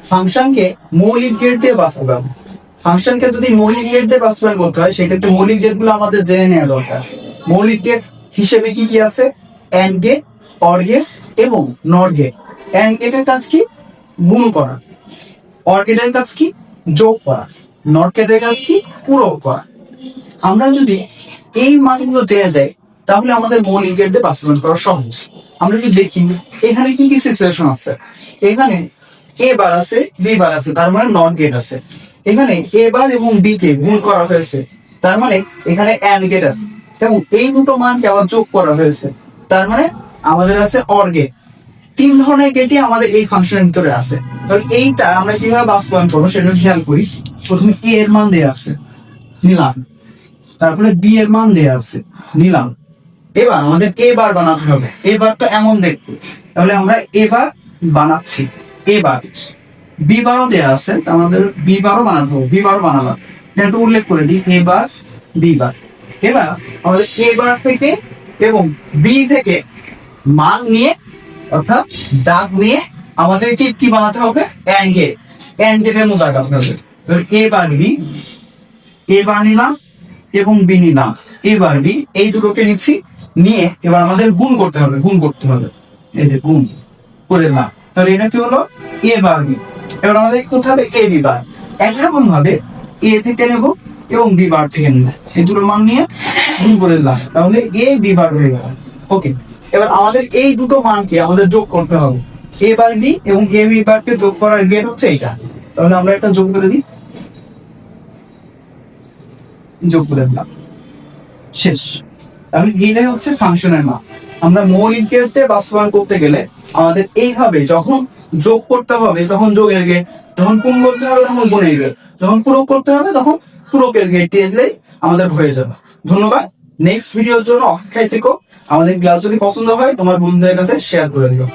ফাংশনকে মৌলিক গেট দিয়ে বাস্তবায়ন। ফাংশনকে যদি মৌলিক গেট দিয়ে বাস্তবায়ন করতে হয় সেক্ষেত্রে মৌলিক গেটগুলো আমাদের জেনে নেওয়া দরকার। মৌলিক গেট হিসেবে কি কি আছে? এন্ড গেট, অর গেট এবং নট গেট। এন্ড গেটের কাজ কি? গুণ করা। অর গেটের কাজ কি? যোগ করা। নট গেটের কাজ কি? পূরক করা। আমরা যদি এই মানগুলো জেনে যাই তাহলে আমাদের মৌলিক গেট দিয়ে বাস্তবায়ন করা সহজ। আমরা যদি দেখি এখানে কি কি সিচুয়েশন আছে। এখানে এ বার আছে, বি বার আছে, তার মানে নট গেট আছে। এখানে এ বার এবং বি কে গুণ করা হয়েছে, তার মানে এখানে এন্ড গেট আছে। এবং এই দুটো মানকে আবার যোগ করা হয়েছে, তার মানে আমাদের আছে অর গেট। তিন ধরনের গেটই আমাদের এই ফাংশনের ভিতরে আছে। এইটা আমরা কিভাবে বাস্তবায়ন করবো সেটা খেয়াল করি। প্রথমে এ এর মান দেওয়া আছে, নিলাম। তারপরে বি এর মান দেওয়া আছে, নিলাম। এবার আমাদের এ বার বানাতে হবে। এবারটা এমন দেখতে, তাহলে আমরা এবার বানাচ্ছি। এবার বি বারও দেওয়া আছে, আমাদের বি বারও বানাতে হবে। বি বারও বানালাম, একটু উল্লেখ করে দিই। এবার বি বার। এবার আমাদের এ বার থেকে এবং বি থেকে মান নিয়ে অর্থাৎ দাগ নিয়ে আমাদের কি বানাতে হবে? And gate. এন্ড গেটের মতো আঁকাতে হবে। এ বার বি, এ বার নিলাম এবং বি নিলাম। এবার বি, এই দুটোকে নিচ্ছি, নিয়ে এবার আমাদের গুণ করতে হবে। গুণ করতে হবে, এই যে গুণ করে না। তাহলে এটা কি হলো? এ বার বি। এবার আমাদের করতে হবে এ বি বার। একরকম ভাবে এ থেকে নেব এবং বি বার থেকে নেব, এই দুটো মান নিয়ে গুণ করে দিলাম, তাহলে এ বি বার হয়ে গেল। ওকে, এবার আমাদের এই দুটো মানকে আমাদের যোগ করতে হবে। এ বার বি এবং এ বি বারকে যোগ করার গেট হচ্ছে এইটা। তাহলে আমরা একটা যোগ করে দিই, যোগ করে দিলাম, শেষ। তাহলে এইটাই হচ্ছে ফাংশনের মান। আমরা মৌলিক গেটে বাস্তবায়ন করতে গেলে আমাদের এইভাবে যখন যোগ করতে হবে তখন যোগের গেট, যখন গুণ করতে হবে তখন গুণের গেট, যখন পূরক করতে হবে তখন পূরকের গেট দিয়ে দিলেই আমাদের হয়ে যাবে। ধন্যবাদ। নেক্সট ভিডিওর জন্য অপেক্ষায় থেকো। আমাদের ক্লাস যদি পছন্দ হয় তোমার বন্ধুদের কাছে শেয়ার করে দিও।